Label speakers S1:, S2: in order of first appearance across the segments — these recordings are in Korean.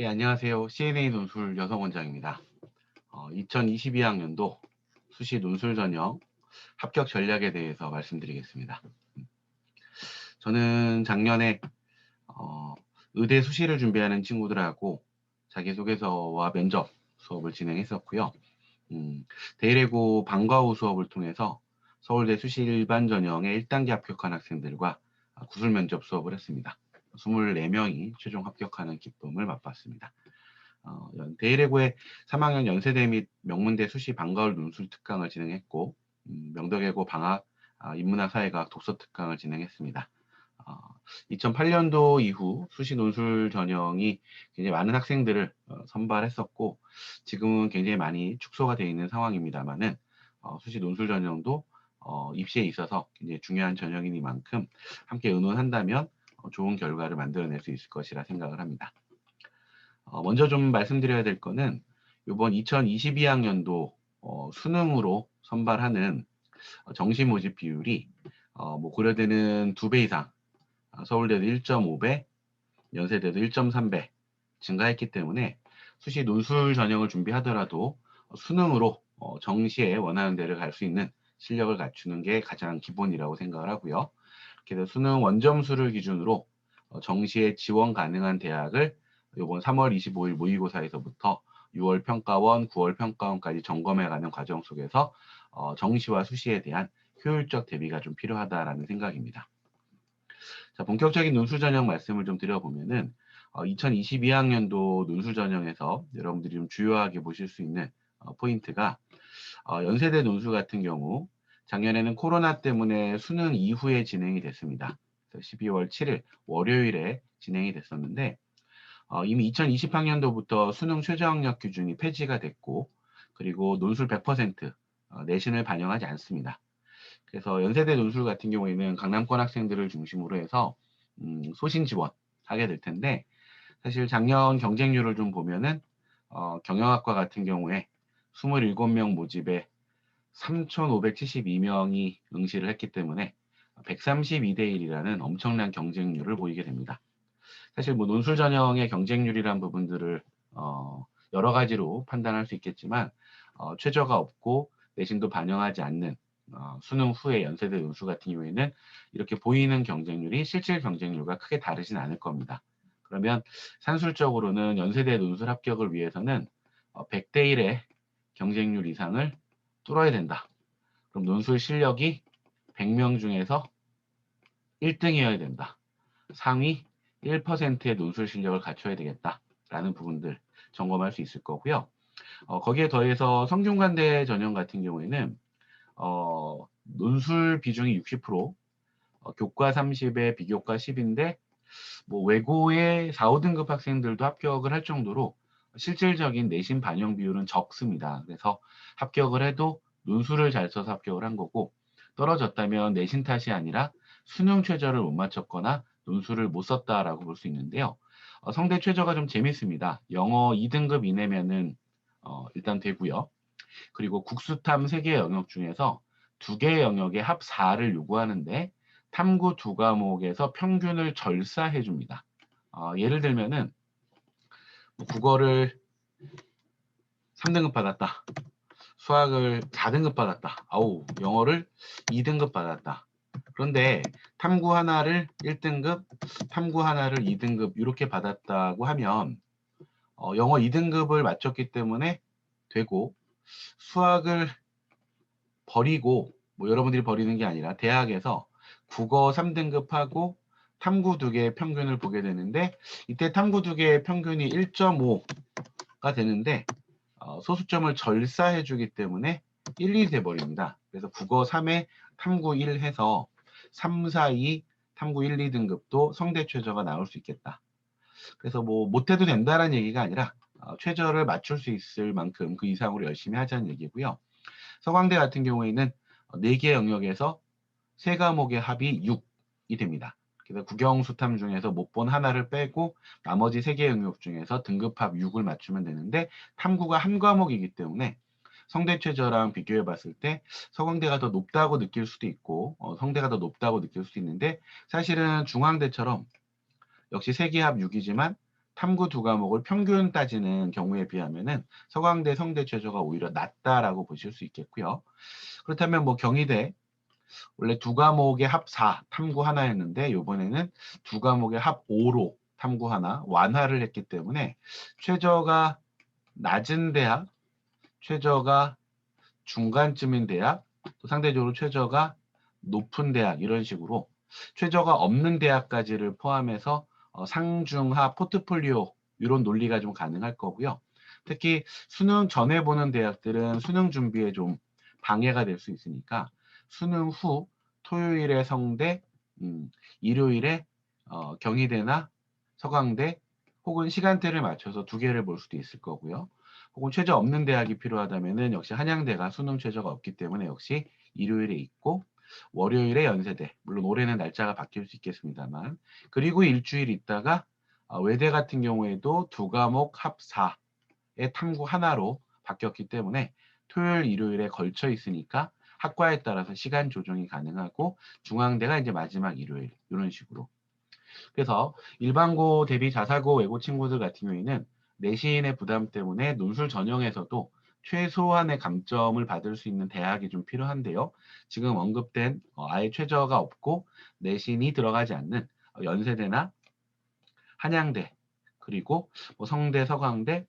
S1: 예, 안녕하세요. CNA 논술 여성원장입니다. 2022학년도 수시 논술 전형 합격 전략에 대해서 말씀드리겠습니다. 저는 작년에 의대 수시를 준비하는 친구들하고 자기소개서와 면접 수업을 진행했었고요. 대일외고 방과 후 수업을 통해서 서울대 수시 일반 전형에 1단계 합격한 학생들과 구술 면접 수업을 했습니다. 24명이 최종 합격하는 기쁨을 맛봤습니다. 대일외고의 3학년 연세대 및 명문대 수시 방과후 논술 특강을 진행했고, 명덕외고 방학 인문학 사회과학 독서 특강을 진행했습니다. 2008년도 이후 수시 논술 전형이 굉장히 많은 학생들을 선발했었고, 지금은 굉장히 많이 축소가 되어 있는 상황입니다만은 수시 논술 전형도 입시에 있어서 굉장히 중요한 전형이니만큼 함께 의논한다면 좋은 결과를 만들어낼 수 있을 것이라 생각을 합니다. 먼저 좀 말씀드려야 될 거는 이번 2022학년도 수능으로 선발하는 정시 모집 비율이 뭐 고려대는 2배 이상, 서울대도 1.5배, 연세대도 1.3배 증가했기 때문에 수시 논술 전형을 준비하더라도 수능으로 정시에 원하는 데를 갈 수 있는 실력을 갖추는 게 가장 기본이라고 생각을 하고요. 그래서 수능 원점수를 기준으로 정시에 지원 가능한 대학을 이번 3월 25일 모의고사에서부터 6월 평가원, 9월 평가원까지 점검해가는 과정 속에서 정시와 수시에 대한 효율적 대비가 좀 필요하다라는 생각입니다. 자, 본격적인 논술 전형 말씀을 좀 드려보면은 2022학년도 논술 전형에서 여러분들이 좀 주요하게 보실 수 있는 포인트가 연세대 논술 같은 경우 작년에는 코로나 때문에 수능 이후에 진행이 됐습니다. 12월 7일 월요일에 진행이 됐었는데 이미 2020학년도부터 수능 최저학력 기준이 폐지가 됐고 그리고 논술 100% 내신을 반영하지 않습니다. 그래서 연세대 논술 같은 경우에는 강남권 학생들을 중심으로 해서 소신 지원하게 될 텐데 사실 작년 경쟁률을 좀 보면은 경영학과 같은 경우에 27명 모집에 3,572명이 응시를 했기 때문에 132대 1이라는 엄청난 경쟁률을 보이게 됩니다. 사실 뭐 논술 전형의 경쟁률이란 부분들을 여러 가지로 판단할 수 있겠지만 최저가 없고 내신도 반영하지 않는 수능 후에 연세대 논술 같은 경우에는 이렇게 보이는 경쟁률이 실질 경쟁률과 크게 다르진 않을 겁니다. 그러면 산술적으로는 연세대 논술 합격을 위해서는 100대 1의 경쟁률 이상을 뚫어야 된다. 그럼 논술 실력이 100명 중에서 1등이어야 된다. 상위 1%의 논술 실력을 갖춰야 되겠다라는 부분들 점검할 수 있을 거고요. 거기에 더해서 성균관대 전형 같은 경우에는 논술 비중이 60%, 교과 30에 비교과 10인데 뭐 외고의 4, 5등급 학생들도 합격을 할 정도로 실질적인 내신 반영 비율은 적습니다. 그래서 합격을 해도 논술을 잘 써서 합격을 한 거고 떨어졌다면 내신 탓이 아니라 수능 최저를 못 맞췄거나 논술을 못 썼다라고 볼 수 있는데요. 성대 최저가 좀 재밌습니다. 영어 2등급 이내면은 일단 되고요. 그리고 국수탐 3개 영역 중에서 2개 영역에 합 4를 요구하는데 탐구 2과목에서 평균을 절사해 줍니다. 예를 들면은 뭐 국어를 3등급 받았다. 수학을 4등급 받았다. 아우, 영어를 2등급 받았다. 그런데 탐구 하나를 1등급, 탐구 하나를 2등급 이렇게 받았다고 하면 영어 2등급을 맞췄기 때문에 되고 수학을 버리고 뭐 여러분들이 버리는 게 아니라 대학에서 국어 3등급하고 탐구 2개의 평균을 보게 되는데 이때 탐구 2개의 평균이 1.5가 되는데 소수점을 절사해 주기 때문에 1, 2 돼버립니다. 그래서 국어 3에 탐구 1 해서 3, 4, 2 탐구 1, 2등급도 성대 최저가 나올 수 있겠다. 그래서 뭐 못해도 된다라는 얘기가 아니라 최저를 맞출 수 있을 만큼 그 이상으로 열심히 하자는 얘기고요. 서강대 같은 경우에는 4개 영역에서 3과목의 합이 6이 됩니다. 그래서 국영수탐 중에서 못 본 하나를 빼고 나머지 3개 영역 중에서 등급합 6을 맞추면 되는데 탐구가 한 과목이기 때문에 성대 최저랑 비교해 봤을 때 서강대가 더 높다고 느낄 수도 있고 성대가 더 높다고 느낄 수도 있는데 사실은 중앙대처럼 역시 3개 합 6이지만 탐구 두 과목을 평균 따지는 경우에 비하면은 서강대, 성대 최저가 오히려 낮다라고 보실 수 있겠고요. 그렇다면 뭐 경희대 원래 두 과목의 합 4, 탐구 하나였는데 이번에는 두 과목의 합 5로 탐구 하나 완화를 했기 때문에 최저가 낮은 대학, 최저가 중간쯤인 대학, 또 상대적으로 최저가 높은 대학 이런 식으로 최저가 없는 대학까지를 포함해서 상중하 포트폴리오 이런 논리가 좀 가능할 거고요. 특히 수능 전에 보는 대학들은 수능 준비에 좀 방해가 될 수 있으니까 수능 후 토요일에 성대, 일요일에 경희대나 서강대 혹은 시간대를 맞춰서 두 개를 볼 수도 있을 거고요. 혹은 최저 없는 대학이 필요하다면은 역시 한양대가 수능 최저가 없기 때문에 역시 일요일에 있고 월요일에 연세대, 물론 올해는 날짜가 바뀔 수 있겠습니다만, 그리고 일주일 있다가 외대 같은 경우에도 두 과목 합 4의 탐구 하나로 바뀌었기 때문에 토요일, 일요일에 걸쳐 있으니까 학과에 따라서 시간 조정이 가능하고 중앙대가 이제 마지막 일요일 이런 식으로. 그래서 일반고 대비 자사고 외고 친구들 같은 경우에는 내신의 부담 때문에 논술 전형에서도 최소한의 감점을 받을 수 있는 대학이 좀 필요한데요. 지금 언급된 아예 최저가 없고 내신이 들어가지 않는 연세대나 한양대 그리고 뭐 성대, 서강대,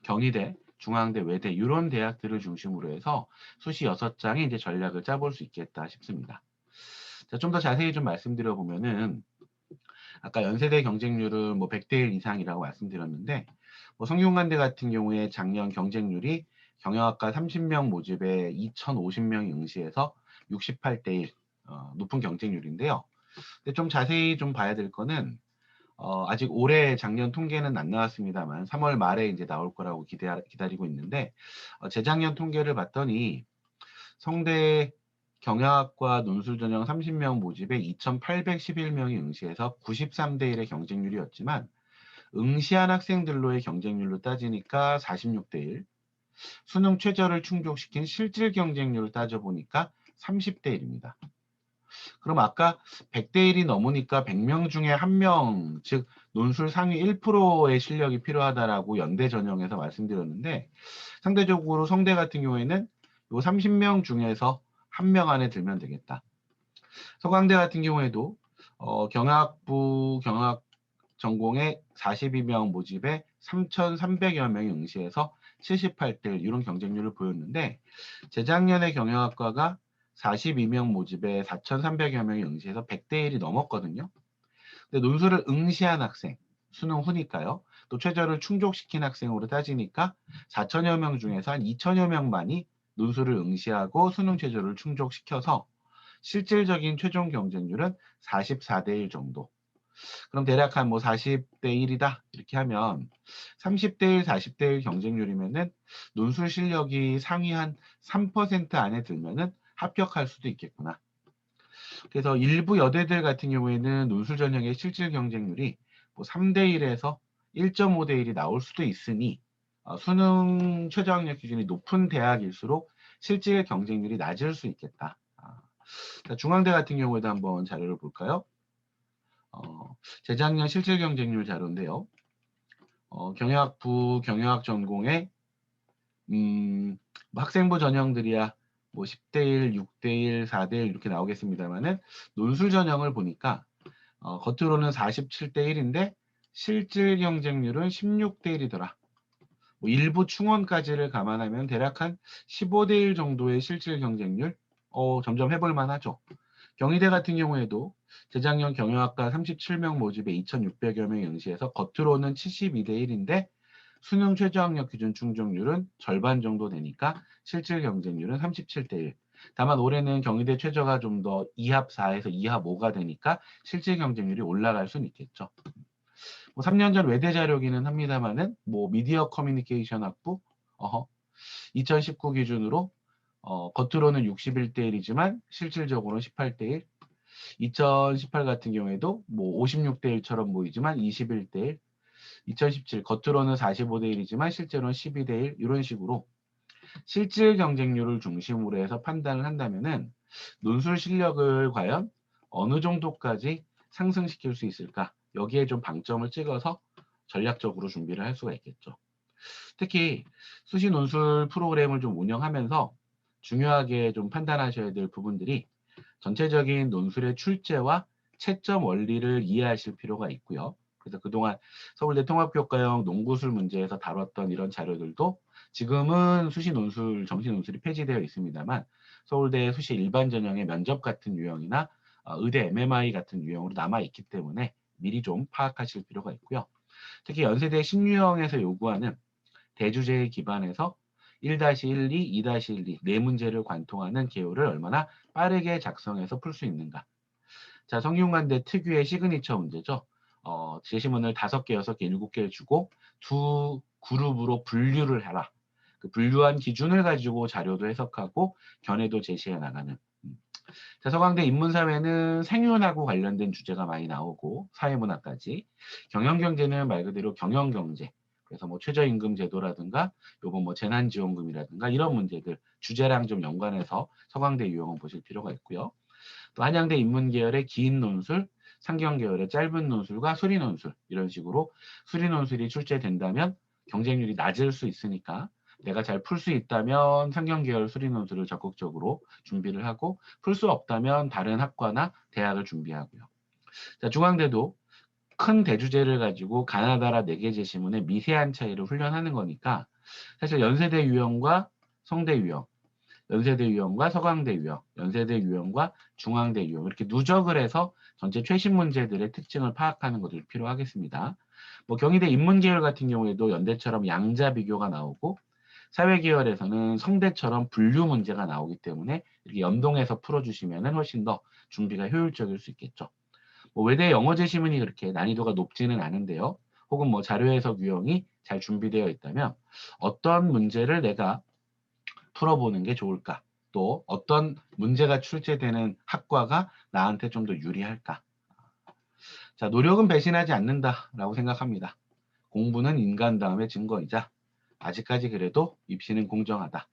S1: 경희대, 중앙대, 외대 이런 대학들을 중심으로 해서 수시 6장의 이제 전략을 짜볼 수 있겠다 싶습니다. 자, 좀 더 자세히 좀 말씀드려 보면은 아까 연세대 경쟁률은 뭐 100대 1 이상이라고 말씀드렸는데 뭐 성균관대 같은 경우에 작년 경쟁률이 경영학과 30명 모집에 2,050명이 응시해서 68대 1 높은 경쟁률인데요. 근데 좀 자세히 좀 봐야 될 거는 아직 올해 작년 통계는 안 나왔습니다만 3월 말에 이제 나올 거라고 기다리고 있는데 재작년 통계를 봤더니 성대 경영학과 논술 전형 30명 모집에 2,811명이 응시해서 93대 1의 경쟁률이었지만 응시한 학생들로의 경쟁률로 따지니까 46대 1, 수능 최저를 충족시킨 실질 경쟁률을 따져보니까 30대 1입니다. 그럼 아까 100대 1이 넘으니까 100명 중에 1명, 즉 논술 상위 1%의 실력이 필요하다라고 연대 전형에서 말씀드렸는데 상대적으로 성대 같은 경우에는 요 30명 중에서 1명 안에 들면 되겠다. 서강대 같은 경우에도 경영학부 경영학 전공에 42명 모집에 3,300여 명이 응시해서 78대 1 이런 경쟁률을 보였는데 재작년에 경영학과가 42명 모집에 4,300여 명이 응시해서 100대 1이 넘었거든요. 근데 논술을 응시한 학생, 수능 후니까요. 또 최저를 충족시킨 학생으로 따지니까 4천여 명 중에서 한 2천여 명만이 논술을 응시하고 수능 최저를 충족시켜서 실질적인 최종 경쟁률은 44대 1 정도. 그럼 대략 한 뭐 40대 1이다 이렇게 하면 30대 1, 40대 1 경쟁률이면은 논술 실력이 상위 한 3% 안에 들면은 합격할 수도 있겠구나. 그래서 일부 여대들 같은 경우에는 논술 전형의 실질 경쟁률이 뭐 3대 1에서 1.5대 1이 나올 수도 있으니 수능 최저 학력 기준이 높은 대학일수록 실질 경쟁률이 낮을 수 있겠다. 자, 중앙대 같은 경우에도 한번 자료를 볼까요? 재작년 실질 경쟁률 자료인데요. 경영학부 경영학 전공의 학생부 전형들이야 뭐 10대 1, 6대 1, 4대 1 이렇게 나오겠습니다만은 논술 전형을 보니까 겉으로는 47대 1인데 실질 경쟁률은 16대 1이더라. 뭐 일부 충원까지를 감안하면 대략 한 15대 1 정도의 실질 경쟁률 점점 해볼 만하죠. 경희대 같은 경우에도 재작년 경영학과 37명 모집에 2,600여 명이 응시해서 겉으로는 72대 1인데 수능 최저학력 기준 충족률은 절반 정도 되니까 실질 경쟁률은 37대 1. 다만 올해는 경희대 최저가 좀 더 2합 4에서 2합 5가 되니까 실질 경쟁률이 올라갈 수는 있겠죠. 뭐 3년 전 외대 자료기는 합니다만은 뭐 미디어 커뮤니케이션 학부 2019 기준으로 겉으로는 61대 1이지만 실질적으로는 18대 1. 2018 같은 경우에도 뭐 56대 1처럼 보이지만 21대 1. 2017 겉으로는 45대 1이지만 실제로는 12대 1 이런 식으로 실질 경쟁률을 중심으로 해서 판단을 한다면은 논술 실력을 과연 어느 정도까지 상승시킬 수 있을까? 여기에 좀 방점을 찍어서 전략적으로 준비를 할 수가 있겠죠. 특히 수시 논술 프로그램을 좀 운영하면서 중요하게 좀 판단하셔야 될 부분들이 전체적인 논술의 출제와 채점 원리를 이해하실 필요가 있고요. 그래서 그동안 서울대 통합교과형 농구술 문제에서 다뤘던 이런 자료들도 지금은 수시 논술, 정시 논술이 폐지되어 있습니다만 서울대 수시 일반 전형의 면접 같은 유형이나 의대 MMI 같은 유형으로 남아있기 때문에 미리 좀 파악하실 필요가 있고요. 특히 연세대 신유형에서 요구하는 대주제에 기반해서 1-12, 2-12, 네 문제를 관통하는 개요를 얼마나 빠르게 작성해서 풀 수 있는가. 자, 성균관대 특유의 시그니처 문제죠. 제시문을 5개, 6개, 7개를 주고 두 그룹으로 분류를 해라. 그 분류한 기준을 가지고 자료도 해석하고 견해도 제시해 나가는. 자, 서강대 인문사회는 생윤하고 관련된 주제가 많이 나오고 사회문화까지. 경영경제는 말 그대로 경영경제. 그래서 뭐 최저임금 제도라든가 요번 뭐 재난지원금이라든가 이런 문제들 주제랑 좀 연관해서 서강대 유형을 보실 필요가 있고요. 또 한양대 인문계열의 긴 논술, 상경계열의 짧은 논술과 수리 논술 이런 식으로 수리 논술이 출제된다면 경쟁률이 낮을 수 있으니까 내가 잘 풀 수 있다면 상경계열 수리 논술을 적극적으로 준비를 하고 풀 수 없다면 다른 학과나 대학을 준비하고요. 자, 중앙대도 큰 대주제를 가지고 가나다라 4개 제시문의 미세한 차이를 훈련하는 거니까 사실 연세대 유형과 성대 유형, 연세대 유형과 서강대 유형, 연세대 유형과 중앙대 유형 이렇게 누적을 해서 전체 최신 문제들의 특징을 파악하는 것도 필요하겠습니다. 뭐 경희대 인문계열 같은 경우에도 연대처럼 양자 비교가 나오고 사회계열에서는 성대처럼 분류 문제가 나오기 때문에 이렇게 연동해서 풀어주시면 훨씬 더 준비가 효율적일 수 있겠죠. 뭐 외대 영어 제시문이 그렇게 난이도가 높지는 않은데요. 혹은 뭐 자료 해석 유형이 잘 준비되어 있다면 어떤 문제를 내가 풀어보는 게 좋을까? 또 어떤 문제가 출제되는 학과가 나한테 좀 더 유리할까? 자, 노력은 배신하지 않는다라고 생각합니다. 공부는 인간다움의 증거이자 아직까지 그래도 입시는 공정하다.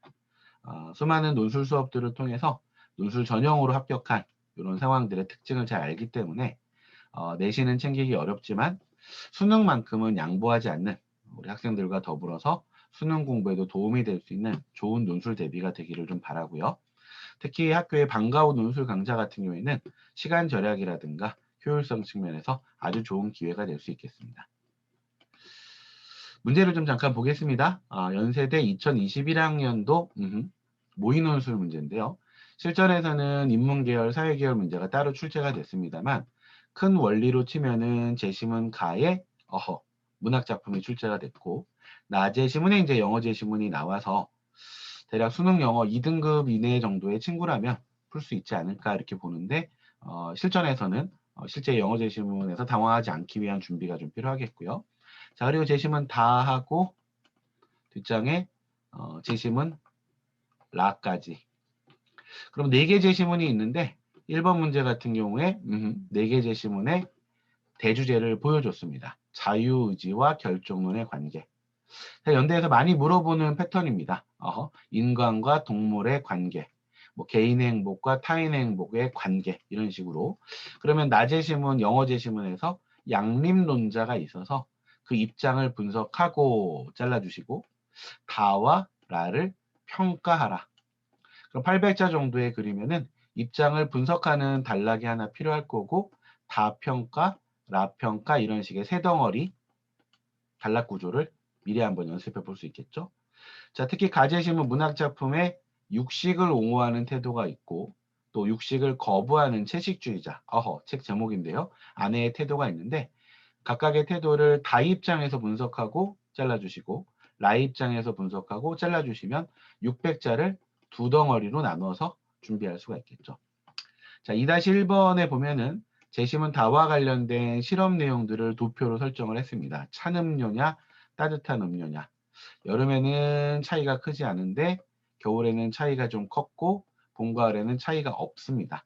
S1: 수많은 논술 수업들을 통해서 논술 전형으로 합격한 이런 상황들의 특징을 잘 알기 때문에 내신은 챙기기 어렵지만 수능만큼은 양보하지 않는 우리 학생들과 더불어서 수능 공부에도 도움이 될 수 있는 좋은 논술 대비가 되기를 좀 바라고요. 특히 학교의 방과 후 논술 강좌 같은 경우에는 시간 절약이라든가 효율성 측면에서 아주 좋은 기회가 될 수 있겠습니다. 문제를 좀 잠깐 보겠습니다. 연세대 2021학년도 모의 논술 문제인데요. 실전에서는 인문계열, 사회계열 문제가 따로 출제가 됐습니다만 큰 원리로 치면은 제시문 가에 문학 작품이 출제가 됐고 나제시문에 이제 영어 제시문이 나와서 대략 수능 영어 2등급 이내 정도의 친구라면 풀 수 있지 않을까 이렇게 보는데 실전에서는 실제 영어 제시문에서 당황하지 않기 위한 준비가 좀 필요하겠고요. 자, 그리고 제시문 다 하고 뒷장에 제시문 라까지. 그럼 4개 제시문이 있는데 1번 문제 같은 경우에 4개 제시문에 대주제를 보여줬습니다. 자유의지와 결정론의 관계. 연대에서 많이 물어보는 패턴입니다. 인간과 동물의 관계, 뭐 개인의 행복과 타인의 행복의 관계 이런 식으로. 그러면 나제시문, 영어 제시문에서 양립론자가 있어서 그 입장을 분석하고 잘라주시고 다와 라를 평가하라. 그럼 800자 정도의 그리면은 입장을 분석하는 단락이 하나 필요할 거고 다 평가, 라 평가 이런 식의 세 덩어리 단락 구조를 미리 한번 연습해 볼 수 있겠죠. 자, 특히 가제시문 문학작품에 육식을 옹호하는 태도가 있고 또 육식을 거부하는 채식주의자. 책 제목인데요. 안에 태도가 있는데 각각의 태도를 다 입장에서 분석하고 잘라주시고 라 입장에서 분석하고 잘라주시면 600자를 두 덩어리로 나눠서 준비할 수가 있겠죠. 자, 2-1번에 보면은 제시문 다와 관련된 실험 내용들을 도표로 설정을 했습니다. 찬 음료냐, 따뜻한 음료냐. 여름에는 차이가 크지 않은데 겨울에는 차이가 좀 컸고 봄, 가을에는 차이가 없습니다.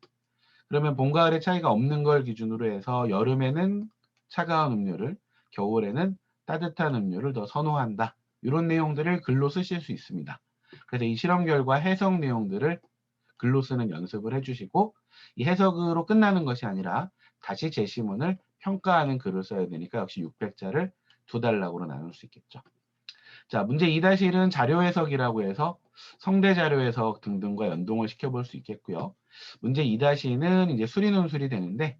S1: 그러면 봄, 가을에 차이가 없는 걸 기준으로 해서 여름에는 차가운 음료를, 겨울에는 따뜻한 음료를 더 선호한다. 이런 내용들을 글로 쓰실 수 있습니다. 그래서 이 실험 결과 해석 내용들을 글로 쓰는 연습을 해주시고 이 해석으로 끝나는 것이 아니라 다시 제시문을 평가하는 글을 써야 되니까 역시 600자를 두 단락으로 나눌 수 있겠죠. 자, 문제 2-1은 자료 해석이라고 해서 성대 자료 해석 등등과 연동을 시켜볼 수 있겠고요. 문제 2-2는 이제 수리 논술이 되는데,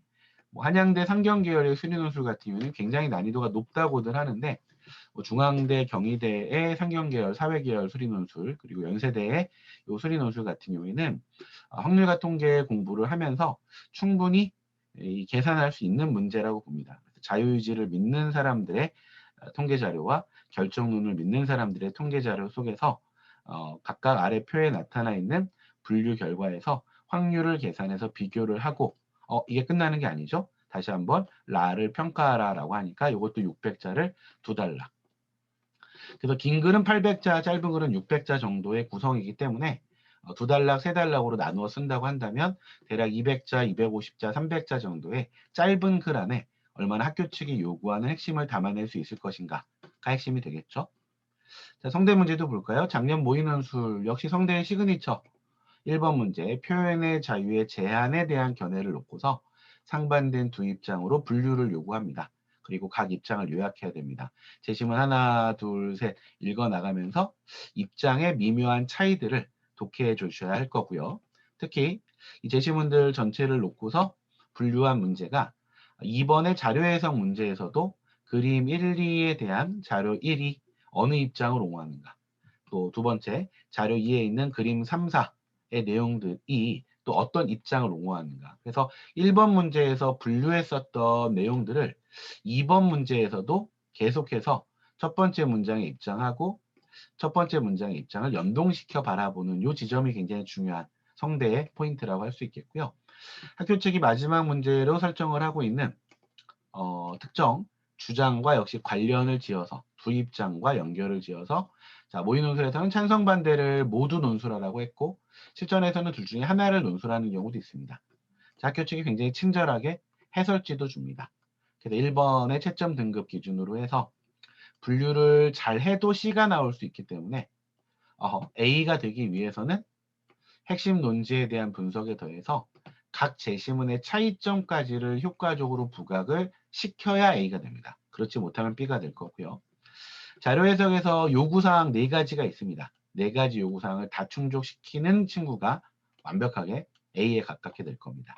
S1: 뭐 한양대 상경계열의 수리 논술 같은 경우는 굉장히 난이도가 높다고들 하는데, 뭐 중앙대, 경희대의 상경계열, 사회계열 수리 논술, 그리고 연세대의 요 수리 논술 같은 경우에는 확률과 통계 공부를 하면서 충분히 이 계산할 수 있는 문제라고 봅니다. 자유의지를 믿는 사람들의 통계 자료와 결정론을 믿는 사람들의 통계 자료 속에서 각각 아래 표에 나타나 있는 분류 결과에서 확률을 계산해서 비교를 하고 이게 끝나는 게 아니죠. 다시 한번 라를 평가하라라고 하니까 이것도 600자를 두 단락. 그래서 긴 글은 800자, 짧은 글은 600자 정도의 구성이기 때문에 두 단락, 세 단락으로 나누어 쓴다고 한다면 대략 200자, 250자, 300자 정도의 짧은 글 안에 얼마나 학교 측이 요구하는 핵심을 담아낼 수 있을 것인가가 핵심이 되겠죠. 자, 성대 문제도 볼까요? 작년 모의논술 역시 성대의 시그니처 1번 문제 표현의 자유의 제한에 대한 견해를 놓고서 상반된 두 입장으로 분류를 요구합니다. 그리고 각 입장을 요약해야 됩니다. 제시문 하나, 둘, 셋 읽어 나가면서 입장의 미묘한 차이들을 독해해 주셔야 할 거고요. 특히 이 제시문들 전체를 놓고서 분류한 문제가 2번의 자료 해석 문제에서도 그림 1, 2에 대한 자료 1이 어느 입장을 옹호하는가. 또 두 번째, 자료 2에 있는 그림 3, 4의 내용들이 또 어떤 입장을 옹호하는가. 그래서 1번 문제에서 분류했었던 내용들을 2번 문제에서도 계속해서 첫 번째 문장에 입장하고 첫 번째 문장의 입장을 연동시켜 바라보는 이 지점이 굉장히 중요한 성대의 포인트라고 할 수 있겠고요. 학교 측이 마지막 문제로 설정을 하고 있는 특정 주장과 역시 관련을 지어서 두 입장과 연결을 지어서 자, 모의 논술에서는 찬성 반대를 모두 논술하라고 했고 실전에서는 둘 중에 하나를 논술하는 경우도 있습니다. 자, 학교 측이 굉장히 친절하게 해설지도 줍니다. 그래서 1번의 채점 등급 기준으로 해서 분류를 잘 해도 C가 나올 수 있기 때문에 A가 되기 위해서는 핵심 논지에 대한 분석에 더해서 각 제시문의 차이점까지를 효과적으로 부각을 시켜야 A가 됩니다. 그렇지 못하면 B가 될 거고요. 자료 해석에서 요구사항 4가지가 있습니다. 4가지 요구사항을 다 충족시키는 친구가 완벽하게 A에 가깝게 될 겁니다.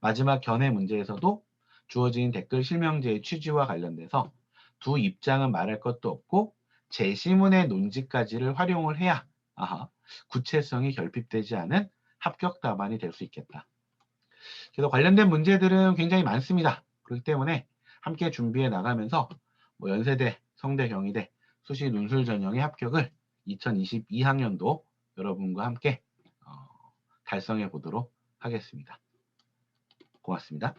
S1: 마지막 견해 문제에서도 주어진 댓글 실명제의 취지와 관련돼서 두 입장은 말할 것도 없고 제시문의 논지까지를 활용을 해야 구체성이 결핍되지 않은 합격 답안이 될 수 있겠다. 그래서 관련된 문제들은 굉장히 많습니다. 그렇기 때문에 함께 준비해 나가면서 뭐 연세대, 성대, 경희대 수시 논술 전형의 합격을 2022학년도 여러분과 함께 달성해 보도록 하겠습니다. 고맙습니다.